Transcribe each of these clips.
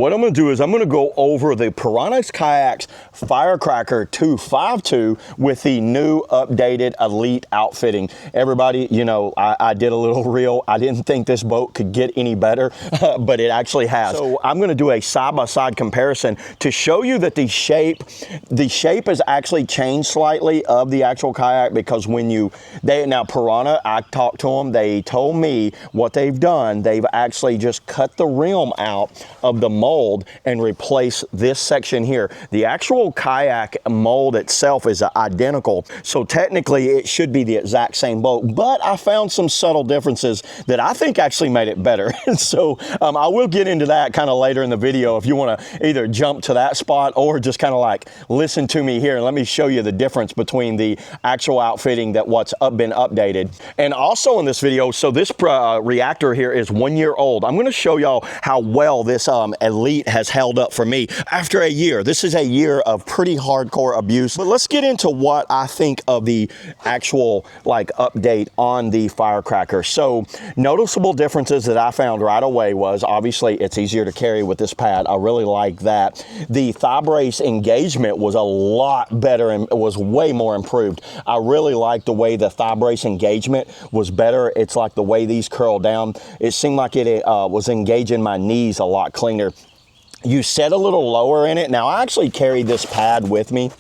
What I'm going to do is I'm going to go over the Pyranha Kayaks Firecracker 252 with the new updated Elite outfitting. Everybody, you know, I did a little reel. I didn't think this boat could get any better, but it actually has. So I'm going to do a side-by-side comparison to show you that the shape has actually changed slightly of the actual kayak, because when now Pyranha, I talked to them, they told me what they've done. They've actually just cut the rim out of the mold and replace this section here. The actual kayak mold itself is identical, so technically it should be the exact same boat, but I found some subtle differences that I think actually made it better. So I will get into that kind of later in the video if you want to either jump to that spot or just kind of like listen to me here and let me show you the difference between the actual outfitting that been updated. And also in this video, so this reactor here is 1 year old. I'm going to show y'all how well this Elite has held up for me after a year. This is a year of pretty hardcore abuse, but let's get into what I think of the actual update on the Firecracker. So noticeable differences that I found right away was obviously it's easier to carry with this pad. I really like that. The thigh brace engagement was a lot better and it was way more improved. I really like the way the thigh brace engagement was better. It's like the way these curl down. It seemed like it was engaging my knees a lot cleaner. You set a little lower in it. Now, I actually carried this pad with me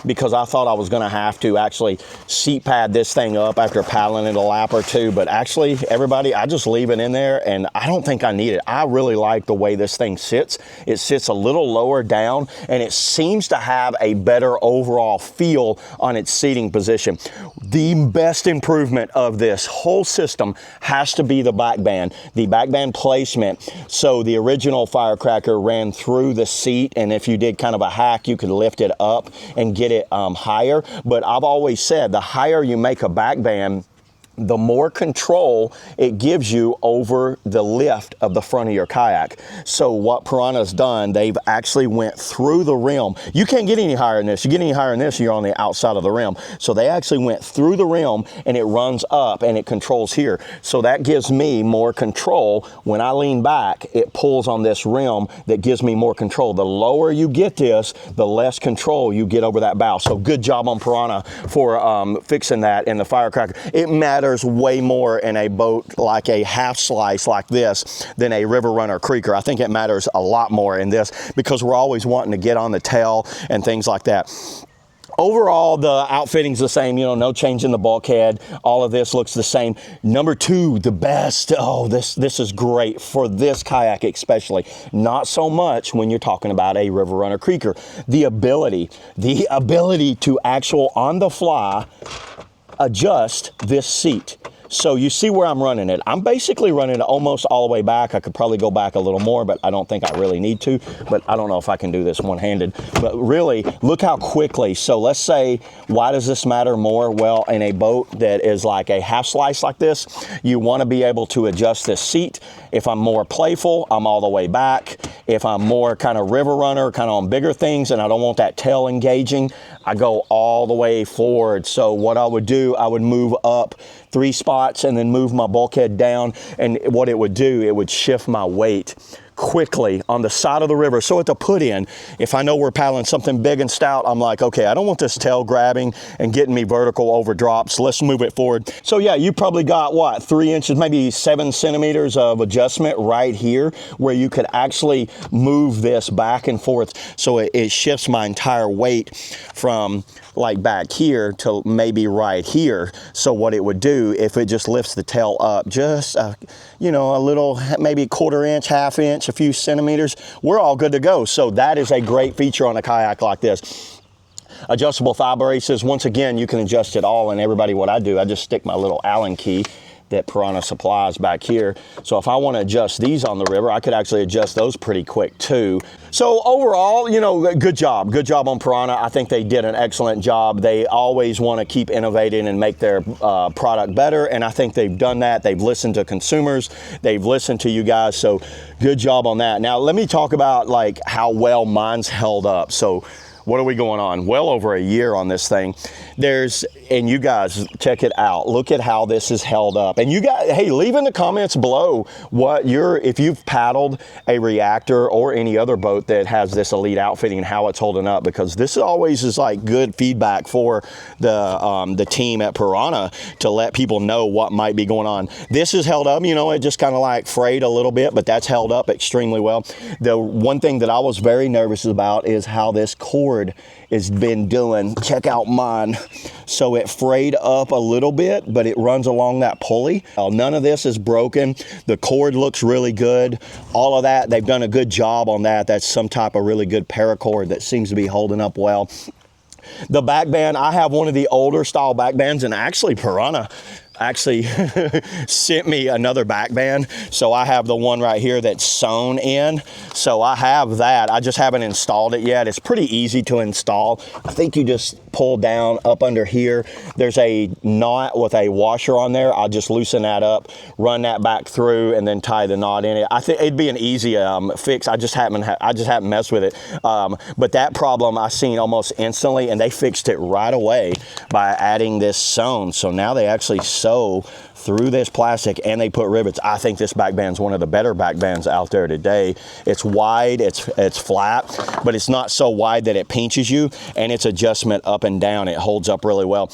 because I thought I was going to have to actually seat pad this thing up after paddling it a lap or two. But actually, everybody, I just leave it in there and I don't think I need it. I really like the way this thing sits. It sits a little lower down and it seems to have a better overall feel on its seating position. The best improvement of this whole system has to be the back band. The back band placement. So the original Firecracker ran through the seat, and if you did kind of a hack, you could lift it up and get it higher. But I've always said the higher you make a back band, the more control it gives you over the lift of the front of your kayak. So what Piranha's done, they've actually went through the rim. You can't get any higher than this. You get any higher than this, you're on the outside of the rim. So they actually went through the rim and it runs up and it controls here. So that gives me more control. When I lean back, it pulls on this rim that gives me more control. The lower you get this, the less control you get over that bow. So good job on Pyranha for fixing that in the Firecracker. It matters way more in a boat like a HalfSlice like this than a River Runner Creeker. I think it matters a lot more in this because we're always wanting to get on the tail and things like that. Overall, the outfitting's the same, you know, no change in the bulkhead. All of this looks the same. Number two, the best. Oh, this is great for this kayak especially. Not so much when you're talking about a River Runner Creeker. The ability to on the fly adjust this seat. So you see where I'm running it. I'm basically running it almost all the way back. I could probably go back a little more, but I don't think I really need to. But I don't know if I can do this one-handed. But really, look how quickly. So let's say, why does this matter more? Well, in a boat that is like a HalfSlice like this, you want to be able to adjust this seat. If I'm more playful, I'm all the way back. If I'm more kind of River Runner, kind of on bigger things, and I don't want that tail engaging, I go all the way forward. So what I would do, I would move up 3 spots and then move my bulkhead down, and what it would do, it would shift my weight quickly on the side of the river. So at the put in, if I know we're paddling something big and stout, I'm like, okay, I don't want this tail grabbing and getting me vertical over drops. Let's move it forward. So yeah, you probably got what, 3 inches, maybe 7 centimeters of adjustment right here where you could actually move this back and forth. So it shifts my entire weight from like back here to maybe right here. So what it would do, if it just lifts the tail up just you know, a little, maybe 1/4 inch, 1/2 inch, a few centimeters, we're all good to go. So that is a great feature on a kayak like this. Adjustable thigh braces, once again, you can adjust it all. And everybody, what I do, I just stick my little Allen key that Pyranha supplies back here. So if I want to adjust these on the river, I could actually adjust those pretty quick too. So overall, you know, good job on Pyranha. I think they did an excellent job. They always want to keep innovating and make their product better, and I think they've done that. They've listened to consumers, they've listened to you guys, so good job on that. Now let me talk about like how well mine's held up. So what are we going on? Well over a year on this thing. And you guys, check it out. Look at how this is held up. And you guys, hey, leave in the comments below if you've paddled a reactor or any other boat that has this elite outfitting and how it's holding up, because this always is like good feedback for the team at Pyranha to let people know what might be going on. This is held up, you know, it just kind of like frayed a little bit, but that's held up extremely well. The one thing that I was very nervous about is how this cord has been doing. Check out mine. So it frayed up a little bit, but it runs along that pulley. None of this is broken. The cord looks really good. All of that, they've done a good job on that. That's some type of really good paracord that seems to be holding up well. The back band, I have one of the older style back bands, and actually Pyranha actually sent me another back band. So I have the one right here that's sewn in. So I have that. I just haven't installed it yet. It's pretty easy to install. I think you just pull down up under here. There's a knot with a washer on there. I'll just loosen that up, run that back through, and then tie the knot in it. I think it'd be an easy fix. I just haven't messed with it. But that problem I seen almost instantly, and they fixed it right away by adding this sewn. So now they actually sew through this plastic and they put rivets. I think this back band's one of the better back bands out there today. It's wide, it's flat, but it's not so wide that it pinches you, and its adjustment up and down, it holds up really well.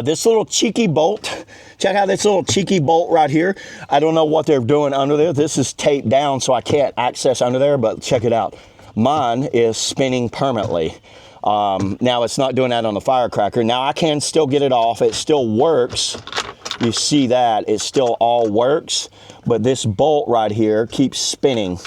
This little cheeky bolt, check out this little cheeky bolt right here. I don't know what they're doing under there. This is taped down so I can't access under there, but check it out. Mine is spinning permanently. Now it's not doing that on the Firecracker. Now I can still get it off. It still works. You see that it still all works, but this bolt right here keeps spinning.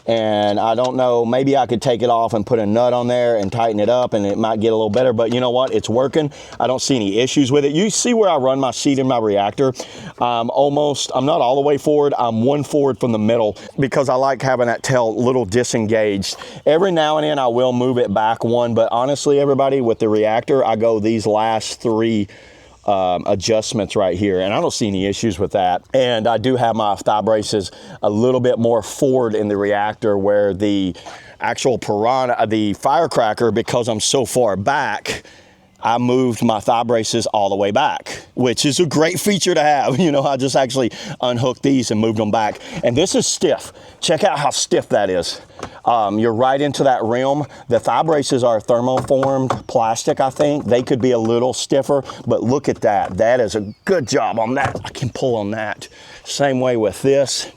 And I don't know, maybe I could take it off and put a nut on there and tighten it up and it might get a little better, but you know what? It's working. I don't see any issues with it. You see where I run my seat in my reactor? I'm not all the way forward. I'm one forward from the middle because I like having that tail a little disengaged. Every now and then I will move it back one, but honestly, everybody, with the reactor, I go these last three adjustments right here, and I don't see any issues with that. And I do have my thigh braces a little bit more forward in the reactor, where the actual Pyranha, the Firecracker, because I'm so far back, I moved my thigh braces all the way back, which is a great feature to have. You know, I just actually unhooked these and moved them back. And this is stiff. Check out how stiff that is. You're right into that rim. The thigh braces are thermoformed plastic, I think. They could be a little stiffer, but look at that. That is a good job on that. I can pull on that. Same way with this.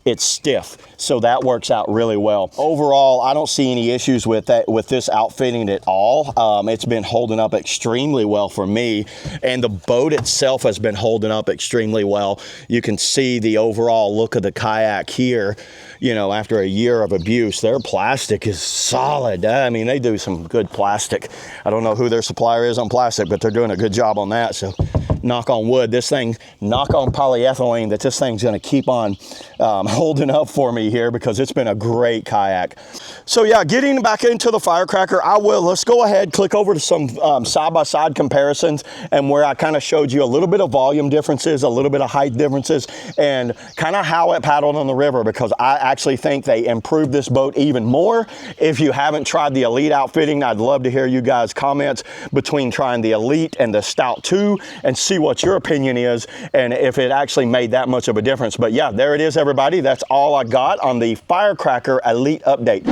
It's stiff, so that works out really well. Overall, I don't see any issues with that, with this outfitting at all. It's been holding up extremely well for me, and the boat itself has been holding up extremely well. You can see the overall look of the kayak here. You know, after a year of abuse, their plastic is solid. I mean, they do some good plastic. I don't know who their supplier is on plastic, but they're doing a good job on that. So knock on wood, this thing, knock on polyethylene, that this thing's gonna keep on holding up for me here, because it's been a great kayak. So yeah, getting back into the Firecracker, let's go ahead, click over to some side-by-side comparisons, and where I kind of showed you a little bit of volume differences, a little bit of height differences, and kind of how it paddled on the river, because I actually think they improved this boat even more. If you haven't tried the Elite outfitting, I'd love to hear you guys' comments between trying the Elite and the Stout 2 and see what your opinion is, and if it actually made that much of a difference. But yeah, there it is, everybody. That's all I got on the Firecracker Elite update.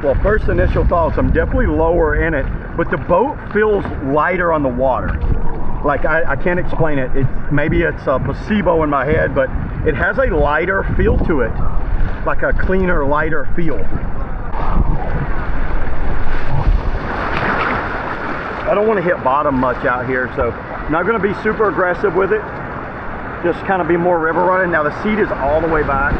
Well, first initial thoughts, I'm definitely lower in it, but the boat feels lighter on the water. Like, I can't explain it. Maybe it's a placebo in my head, but it has a lighter feel to it, like a cleaner, lighter feel. I don't want to hit bottom much out here, so I'm not going to be super aggressive with it. Just kind of be more river running. Now the seat is all the way back.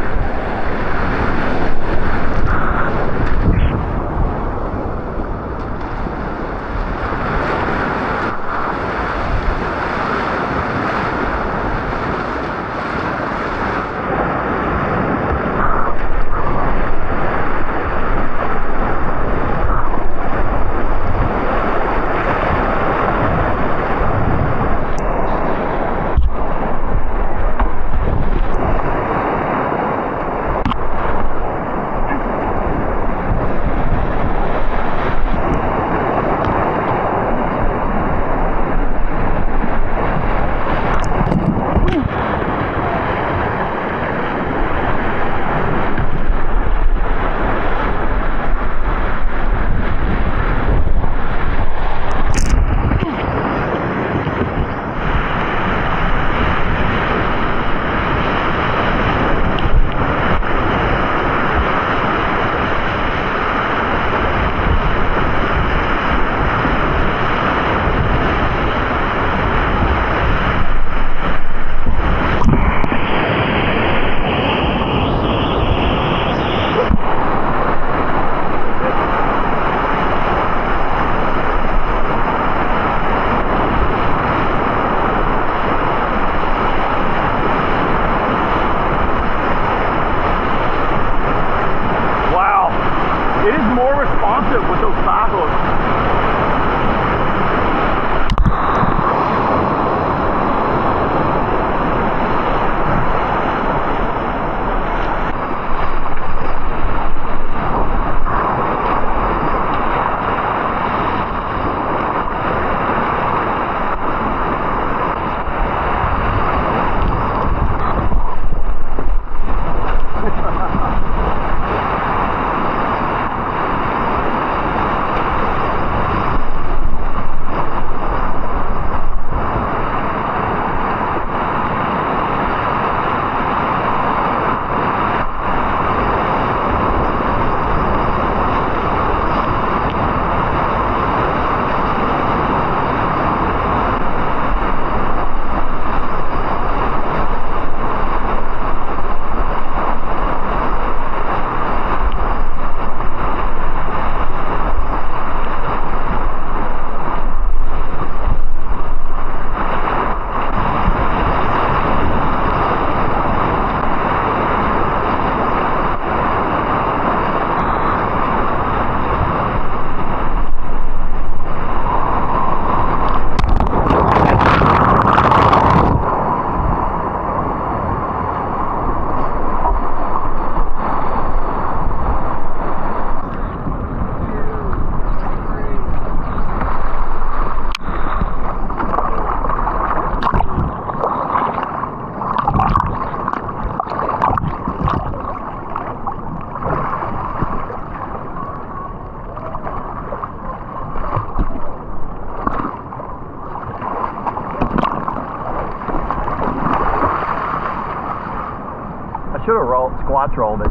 I trolled it.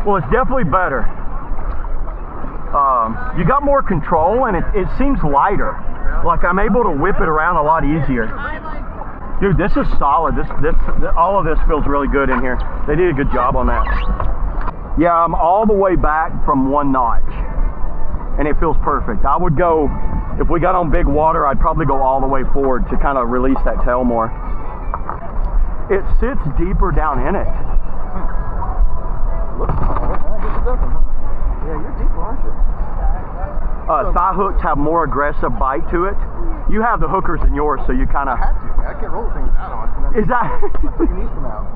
Well, it's definitely better. You got more control, and it seems lighter. Like I'm able to whip it around a lot easier. Dude, this is solid. All of this feels really good in here. They did a good job on that. Yeah, I'm all the way back from 1 notch, and it feels perfect. I would go, if we got on big water, I'd probably go all the way forward to kind of release that tail more. It sits deeper down in it. Yeah, you're deep, aren't you? Thigh hooks have more aggressive bite to it. You have the hookers in yours, so you kind of... I can't roll things out on. Is that... My knees come out.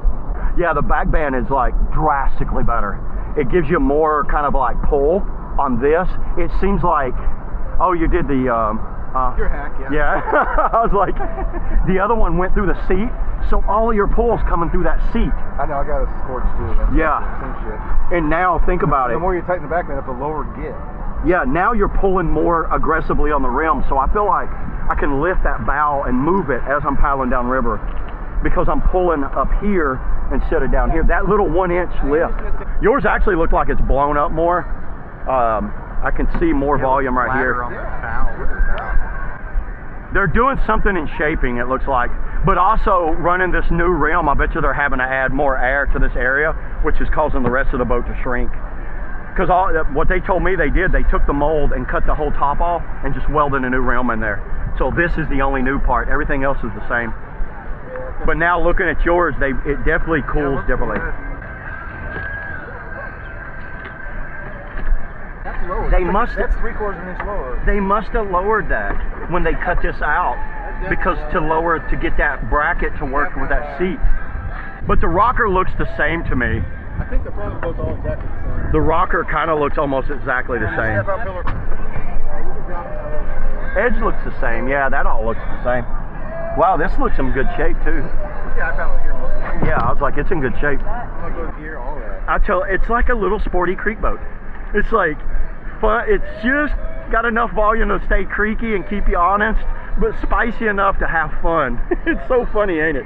Yeah, the back band is like drastically better. It gives you more kind of like pull on this. It seems like... Oh, you did the... Your hack, yeah. Yeah. I was like... The other one went through the seat, so all of your pull's coming through that seat. I know, I got a scorch too. Yeah. Same shit. And now, think about it. The more you tighten the back band up, the lower it gets. Yeah, now you're pulling more aggressively on the rim, so I feel like I can lift that bow and move it as I'm paddling downriver because I'm pulling up here instead of down here. That little 1-inch lift. Yours actually looked like it's blown up more. I can see more volume right here. They're doing something in shaping, it looks like, but also running this new rim, I bet you they're having to add more air to this area, which is causing the rest of the boat to shrink. Because what they told me they did, they took the mold and cut the whole top off and just welded a new rim in there. So this is the only new part. Everything else is the same. But now looking at yours, it definitely cools differently. That's lower. That's 3/4 inch lower. They must have lowered that when they cut this out, because to get that bracket to work with that seat. But the rocker looks the same to me. I think the front boat's all exactly the same. The rocker kind of looks almost exactly the same. Edge looks the same. Yeah, that all looks the same. Wow, this looks in good shape too. Yeah, I found it here most of the time. Yeah, I was like, it's in good shape. I'm gonna go here, all that. It's like a little sporty creek boat. It's like fun. It's just got enough volume to stay creaky and keep you honest, but spicy enough to have fun. It's so funny, ain't it?